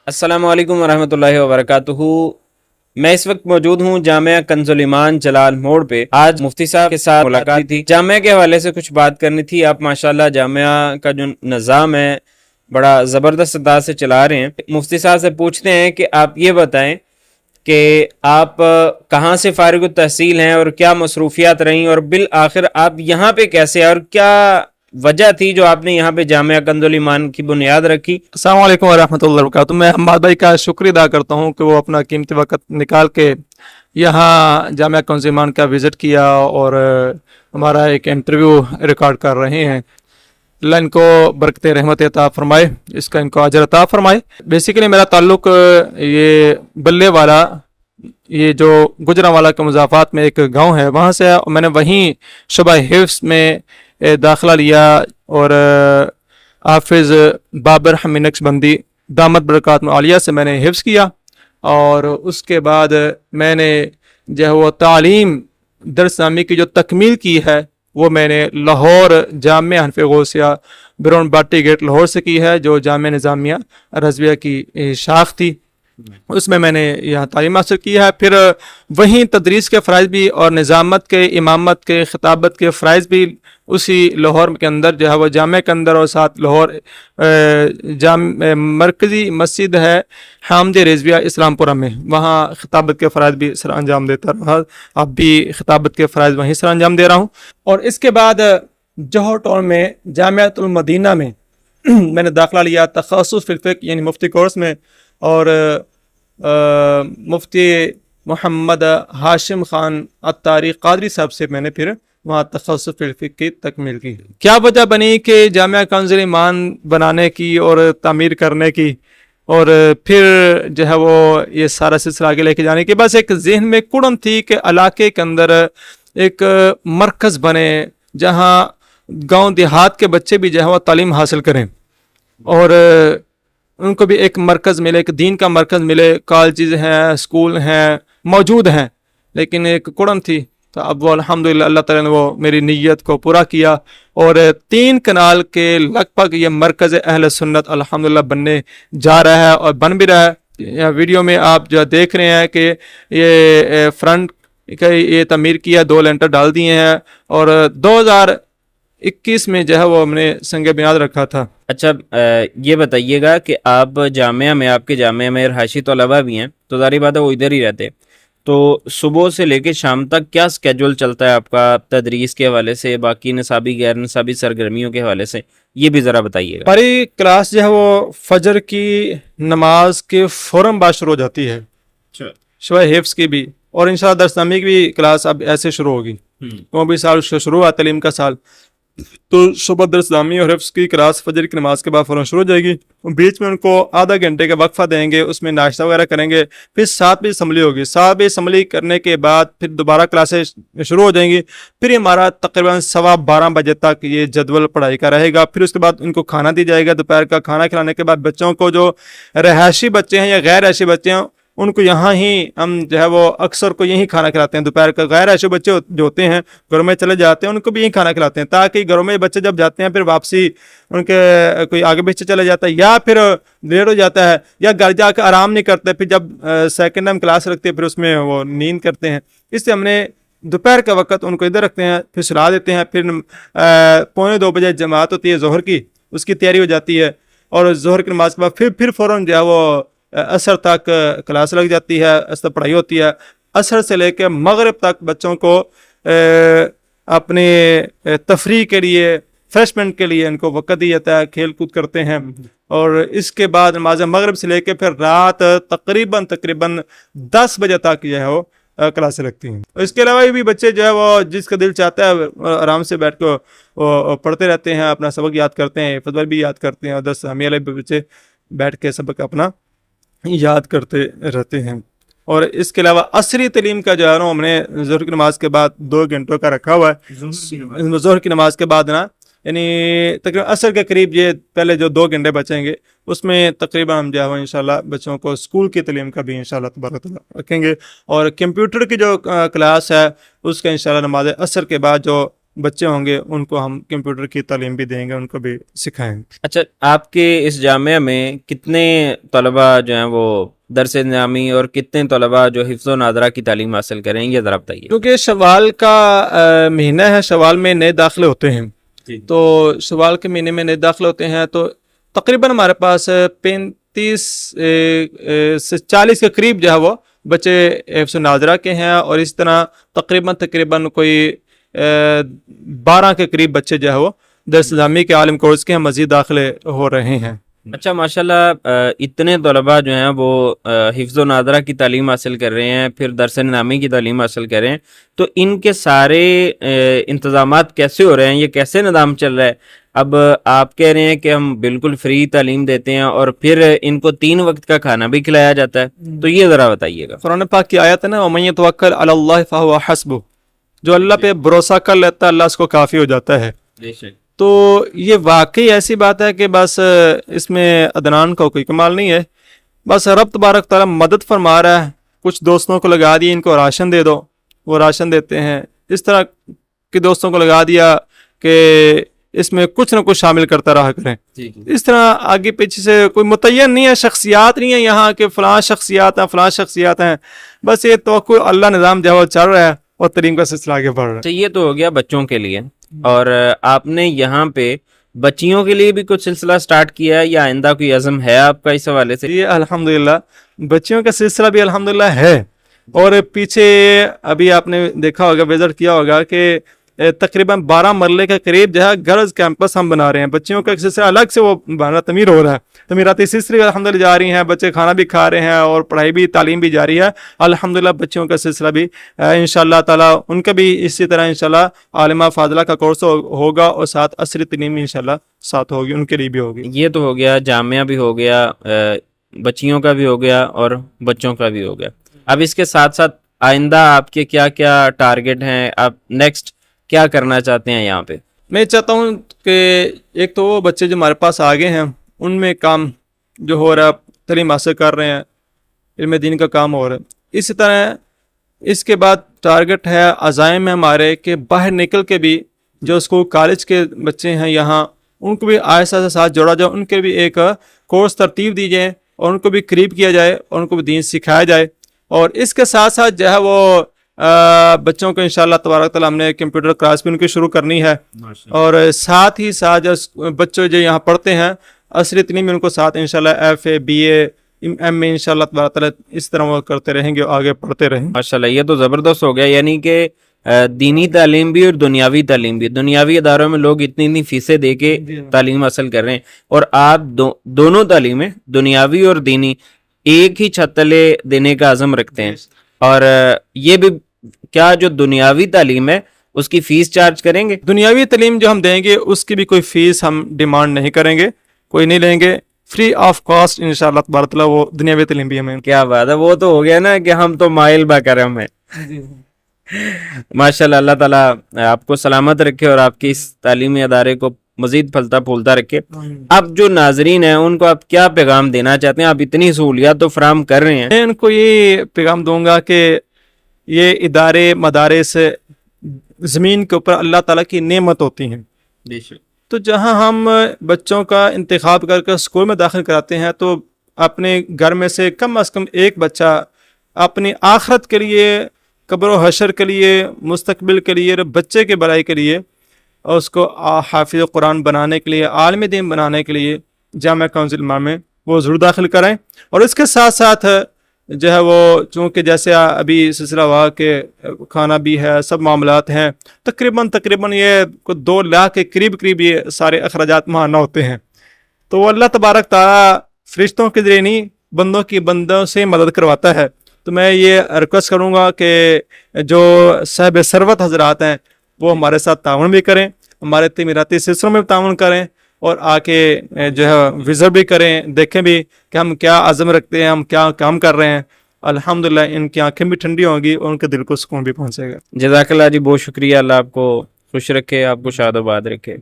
السلام علیکم ورحمۃ اللہ وبرکاتہ۔ میں اس وقت موجود ہوں جامعہ کنز الایمان جلال موڑ پہ۔ آج مفتی صاحب کے ساتھ ملاقات تھی، جامعہ کے حوالے سے کچھ بات کرنی تھی۔ آپ ماشاءاللہ جامعہ کا جو نظام ہے بڑا زبردست انداز سے چلا رہے ہیں۔ مفتی صاحب سے پوچھتے ہیں کہ آپ یہ بتائیں کہ آپ کہاں سے فارغ التحصیل ہیں اور کیا مصروفیات رہیں، اور بالآخر آپ یہاں پہ کیسے اور کیا وجہ تھی جو آپ نے یہاں پہ جامعہ کنز الایمان کی بنیاد رکھی۔ السلام علیکم ورحمۃ اللہ وبرکاتہ۔ میں حماد بھائی کا شکریہ ادا کرتا ہوں کہ وہ اپنا قیمتی وقت نکال کے یہاں جامعہ کنز الایمان کا وزٹ کیا اور ہمارا ایک انٹرویو ریکارڈ کر رہے ہیں۔ اللہ ان کو برکت رحمت عطا فرمائے، اس کا ان کو اجر عطا فرمائے۔ بیسیکلی میرا تعلق یہ بلے والا، یہ جو گجرانوالا کے مضافات میں ایک گاؤں ہے وہاں سے، میں نے وہیں شعبہ حفظ میں داخلہ لیا اور حافظ بابر حمید نقشبندی دامت برکات عالیہ سے میں نے حفظ کیا، اور اس کے بعد میں نے جو وہ تعلیم درس نامی کی جو تکمیل کی ہے وہ میں نے لاہور جامعہ حنفی غوثیہ برون باٹی گیٹ لاہور سے کی ہے، جو جامعہ نظامیہ رضویہ کی شاخ تھی، اس میں نے یہاں تعلیم حاصل کی ہے۔ پھر وہیں تدریس کے فرائض بھی اور نظامت کے، امامت کے، خطابت کے فرائض بھی اسی لاہور کے اندر جو ہے وہ جامعہ کے اندر، اور ساتھ لاہور مرکزی مسجد ہے حامد رضویہ اسلام پورہ میں، وہاں خطابت کے فرائض بھی سر انجام دیتا رہا۔ اب بھی خطابت کے فرائض وہیں سر انجام دے رہا ہوں۔ اور اس کے بعد جوہر ٹاؤن میں جامعۃ المدینہ میں میں نے داخلہ لیا تخصص فی الفقہ یعنی مفتی کورس میں، اور مفتی محمد ہاشم خان عطاری قادری صاحب سے میں نے پھر وہاں تخصص فی الفقہ کی تکمیل کی۔ کیا وجہ بنی کہ جامعہ کنز الایمان بنانے کی اور تعمیر کرنے کی، اور پھر جو ہے وہ یہ سارا سلسلہ آگے لے کے جانے کی؟ بس ایک ذہن میں کڑن تھی کہ علاقے کے اندر ایک مرکز بنے جہاں گاؤں دیہات کے بچے بھی جو ہے وہ تعلیم حاصل کریں، اور ان کو بھی ایک مرکز ملے، ایک دین کا مرکز ملے۔ کالجز ہیں، اسکول ہیں، موجود ہیں، لیکن ایک کڑن تھی۔ تو اب وہ الحمدللہ اللہ تعالیٰ نے وہ میری نیت کو پورا کیا، اور 3 کنال کے لگ بھگ یہ مرکز اہل سنت الحمدللہ بننے جا رہا ہے اور بن بھی رہا ہے۔ ویڈیو میں آپ جو دیکھ رہے ہیں کہ یہ فرنٹ کا یہ تعمیر کیا، 2 لینٹر ڈال دیے ہیں، اور 2021 میں جو ہے وہ ہم نے سنگ بنیاد رکھا تھا۔ اچھا، یہ بتائیے گا کہ آپ جامعہ میں، آپ کے جامعہ میں رہائشی طلباء بھی ہیں تو ظاہر بات ہے وہ ادھر ہی رہتے، تو صبح سے لے کے شام تک کیا سکیجول چلتا ہے آپ کا تدریس کے حوالے سے، باقی نصابی غیر نصابی سرگرمیوں کے حوالے سے، یہ بھی ذرا بتائیے گا۔ ہماری کلاس جو ہے وہ فجر کی نماز کے فوراً بعد شروع ہو جاتی ہے، شعبہ حفظ کی بھی، اور انشاءاللہ درس نامی کی بھی کلاس اب ایسے شروع ہوگی، وہ بھی سال شروع ہوا تعلیم کا سال، تو شعبہ درس نامی اور حفظ کی کلاس فجر کی نماز کے بعد فوراً شروع ہو جائے گی۔ بیچ میں ان کو آدھا گھنٹے کا وقفہ دیں گے، اس میں ناشتہ وغیرہ کریں گے، پھر 7 بجے اسمبلی ہوگی، 7 بجے اسمبلی کرنے کے بعد پھر دوبارہ کلاسیں شروع ہو جائیں گی۔ پھر ہمارا تقریباً 12:15 بجے تک یہ جدول پڑھائی کا رہے گا۔ پھر اس کے بعد ان کو کھانا دی جائے گا، دوپہر کا کھانا کھلانے کے بعد بچوں کو جو رہائشی بچے ہیں یا غیر رہائشی بچے ہیں ان کو یہاں ہی ہم جو ہے وہ اکثر کو یہی کھانا کھلاتے ہیں دوپہر کا۔ غیر رہائشی بچے جو ہوتے ہیں گھروں میں چلے جاتے ہیں ان کو بھی یہی کھانا کھلاتے ہیں، تاکہ گھروں میں بچے جب جاتے ہیں پھر واپسی ان کے کوئی آگے پیچھے چلے جاتا ہے یا پھر لیٹ ہو جاتا ہے یا گھر جا کے آرام نہیں کرتے، پھر جب سیکنڈ ٹائم کلاس رکھتے ہیں پھر اس میں وہ نیند کرتے ہیں۔ اس لیے ہم نے دوپہر کا وقت ان کو ادھر رکھتے ہیں، پھر سلا دیتے ہیں۔ پھر 1:45 بجے جماعت ہوتی ہے ظہر کی، اس کی تیاری ہو جاتی ہے، اور ظہر کی نماز کے بعد پھر فوراً جو ہے وہ عصر تک کلاس لگ جاتی ہے، عصر پڑھائی ہوتی ہے۔ عصر سے لے کے مغرب تک بچوں کو اپنے تفریح کے لیے، ریفریشمنٹ کے لیے ان کو وقت دیا جاتا ہے، کھیل کود کرتے ہیں، اور اس کے بعد نماز مغرب سے لے کے پھر رات تقریباً 10 بجے تک جو ہے وہ کلاسیں لگتی ہیں۔ اس کے علاوہ بھی بچے جو ہے وہ جس کا دل چاہتا ہے آرام سے بیٹھ کے پڑھتے رہتے ہیں، اپنا سبق یاد کرتے ہیں، فضل بھی یاد کرتے ہیں، اور 10 ہمیں والے بچے بیٹھ کے سبق اپنا یاد کرتے رہتے ہیں۔ اور اس کے علاوہ عصری تعلیم کا جو ہے نا ہم نے ظہر کی نماز کے بعد 2 گھنٹوں کا رکھا ہوا ہے۔ ظہر کی نماز کے بعد نا یعنی تقریباً عصر کے قریب یہ پہلے جو 2 گھنٹے بچیں گے اس میں تقریباً ہم جو ہے انشاءاللہ بچوں کو اسکول کی تعلیم کا بھی انشاءاللہ تبارک اللہ رکھیں گے، اور کمپیوٹر کی جو کلاس ہے اس کا انشاءاللہ نماز عصر کے بعد جو بچے ہوں گے ان کو ہم کمپیوٹر کی تعلیم بھی دیں گے, ان کو بھی سکھائیں گے. اچھا, آپ کے اس جامعہ میں کتنے طلباء جو ہیں وہ درس نظامی اور کتنے طلباء جو حفظ و ناظرہ کی تعلیم حاصل کریں گے, یہ ذرا بتائیے. کیونکہ شوال کا مہینہ ہے, شوال میں نئے داخلے ہوتے ہیں, تو شوال کے مہینے میں نئے داخلے ہوتے ہیں, تو تقریباً ہمارے پاس 35 سے 40 کے قریب جو ہے وہ بچے حفظ و ناظرہ کے ہیں, اور اس طرح تقریباً کوئی 12 کے قریب بچے جو ہے وہ درس نظامی کے عالم کورس کے ہیں, مزید داخلے ہو رہے ہیں. اچھا, ماشاءاللہ اتنے طلباء جو ہیں وہ حفظ و ناظرہ کی تعلیم حاصل کر رہے ہیں, پھر درس نظامی کی تعلیم حاصل کر رہے ہیں, تو ان کے سارے انتظامات کیسے ہو رہے ہیں, یہ کیسے نظام چل رہا ہے؟ اب آپ کہہ رہے ہیں کہ ہم بالکل فری تعلیم دیتے ہیں اور پھر ان کو 3 وقت کا کھانا بھی کھلایا جاتا ہے, تو یہ ذرا بتائیے گا. قرآن پاک کی آیت ہے نا, وَمَن يَتَوَکَّلْ عَلَى اللَّهِ فَهُوَ حَسْبُهُ, جو اللہ پہ بھروسہ کر لیتا ہے اللہ اس کو کافی ہو جاتا ہے. تو یہ واقعی ایسی بات ہے کہ بس اس میں عدنان کا کوئی کمال نہیں ہے, بس رب تبارک تعالیٰ مدد فرما رہا ہے. کچھ دوستوں کو لگا دی ان کو راشن دے دو, وہ راشن دیتے ہیں. اس طرح کے دوستوں کو لگا دیا کہ اس میں کچھ نہ کچھ شامل کرتا رہا کریں. اس طرح آگے پیچھے سے کوئی متعین نہیں ہے, شخصیات نہیں ہے یہاں کہ فلاں شخصیات ہیں فلاں شخصیات ہیں, بس یہ توقع اللہ نظام جو ہے وہ چل رہا ہے اور تعلیم کا سلسلہ آگے بڑھ رہا ہے. یہ تو ہو گیا بچوں کے لیے, اور آپ نے یہاں پہ بچیوں کے لیے بھی کچھ سلسلہ سٹارٹ کیا ہے یا آئندہ کوئی عزم ہے آپ کا اس حوالے سے؟ یہ الحمدللہ بچیوں کا سلسلہ بھی الحمدللہ ہے, اور پیچھے ابھی آپ نے دیکھا ہوگا, وزٹ کیا ہوگا کہ تقریباً 12 مرلے کے قریب جو ہے گرلز کیمپس ہم بنا رہے ہیں. بچیوں کا سلسلہ الگ سے وہ بنا تعمیر ہو رہا ہے, تعمیراتی سلسلے الحمدللہ جاری ہیں, بچے کھانا بھی کھا رہے ہیں اور پڑھائی بھی تعلیم بھی جاری ہے الحمدللہ. بچیوں کا سلسلہ بھی انشاءاللہ تعالیٰ ان کا بھی اسی طرح انشاءاللہ عالمہ فاضلہ کا کورس ہوگا, اور ساتھ عصری تعلیم انشاءاللہ ساتھ ہوگی, ان کے لیے بھی ہوگی. یہ تو ہو گیا جامعہ بھی ہو گیا, بچیوں کا بھی ہو گیا اور بچوں کا بھی ہو گیا. اب اس کے ساتھ ساتھ آئندہ آپ کے کیا کیا ٹارگٹ ہیں, آپ نیکسٹ کیا کرنا چاہتے ہیں یہاں پہ؟ میں چاہتا ہوں کہ ایک تو وہ بچے جو ہمارے پاس آگے ہیں ان میں کام جو ہو رہا ہے, تعلیم حاصل کر رہے ہیں, علم دین کا کام ہو رہا ہے. اسی طرح اس کے بعد ٹارگٹ ہے, عزائم ہے ہمارے کہ باہر نکل کے بھی جو اسکول کالج کے بچے ہیں یہاں ان کو بھی آہستہ آہستہ ساتھ جوڑا جائے, ان کے بھی ایک کورس ترتیب دی جائے اور ان کو بھی قریب کیا جائے اور ان کو بھی دین سکھایا جائے. اور اس کے ساتھ ساتھ جو ہے وہ بچوں کو انشاءاللہ تبارک تعالیٰ ہم نے کمپیوٹر کلاس بھی ان کی شروع کرنی ہے, اور ساتھ ہی ساتھ جو بچے جو یہاں پڑھتے ہیں عصری تعلیم میں ان کو ساتھ انشاءاللہ FA BA MA انشاءاللہ تبارک تعالیٰ اس طرح وہ کرتے رہیں گے, آگے پڑھتے رہیں گے. ماشاءاللہ, یہ تو زبردست ہو گیا. یعنی کہ دینی تعلیم بھی اور دنیاوی تعلیم بھی, دنیاوی اداروں میں لوگ اتنی فیسیں دے کے تعلیم حاصل کر رہے ہیں, اور آپ دونوں تعلیمیں دنیاوی اور دینی ایک ہی چھت تلے دینے کا عزم رکھتے ہیں. اور یہ بھی کیا جو دنیاوی تعلیم ہے اس کی فیس چارج کریں گے؟ دنیاوی تعلیم جو ہم دیں گے اس کی بھی کوئی فیس ہم ڈیمانڈ نہیں کریں گے, کوئی نہیں لیں گے, فری آف کاسٹ انشاءاللہ تبارک تعالیٰ وہ دنیاوی تعلیم بھی ہمیں. کیا بات ہے, وہ تو ہو گیا نا کہ ہم تو مائل با کرم ہیں. ماشاءاللہ, اللہ تعالیٰ آپ کو سلامت رکھے اور آپ کی اس تعلیمی ادارے کو مزید پھلتا پھولتا رکھے. اب جو ناظرین ہیں ان کو آپ کیا پیغام دینا چاہتے ہیں؟ آپ اتنی سہولیات تو فراہم کر رہے ہیں. میں ان کو یہ پیغام دوں گا کہ یہ ادارے مدارس زمین کے اوپر اللہ تعالیٰ کی نعمت ہوتی ہیں, تو جہاں ہم بچوں کا انتخاب کر کے اسکول میں داخل کراتے ہیں تو اپنے گھر میں سے کم از کم ایک بچہ اپنی آخرت کے لیے, قبر و حشر کے لیے, مستقبل کے لیے, بچے کے بھلائی کے لیے, اور اس کو حافظ قرآن بنانے کے لیے, عالم دین بنانے کے لیے جامعہ کنز ایمان میں وہ ضرور داخل کرائیں. اور اس کے ساتھ ساتھ جو ہے وہ چونکہ جیسے ابھی سلسلہ ہوا کہ کھانا بھی ہے, سب معاملات ہیں, تقریباً یہ 2 لاکھ کے قریب یہ سارے اخراجات ماہانہ ہوتے ہیں. تو وہ اللہ تبارک تعالیٰ فرشتوں کے ذریعے نہیں بندوں سے مدد کرواتا ہے. تو میں یہ ریکویسٹ کروں گا کہ جو صاحب ثروت حضرات ہیں وہ ہمارے ساتھ تعاون بھی کریں, ہمارے تعمیراتی سلسلوں میں تعاون کریں, اور آ کے جو ہے وزٹ بھی کریں, دیکھیں بھی کہ ہم کیا عزم رکھتے ہیں, ہم کیا کام کر رہے ہیں. الحمدللہ ان کی آنکھیں بھی ٹھنڈی ہوں گی اور ان کے دل کو سکون بھی پہنچے گا. جزاک اللہ جی, بہت شکریہ. اللہ آپ کو خوش رکھے, آپ کو شاد و آباد رکھے.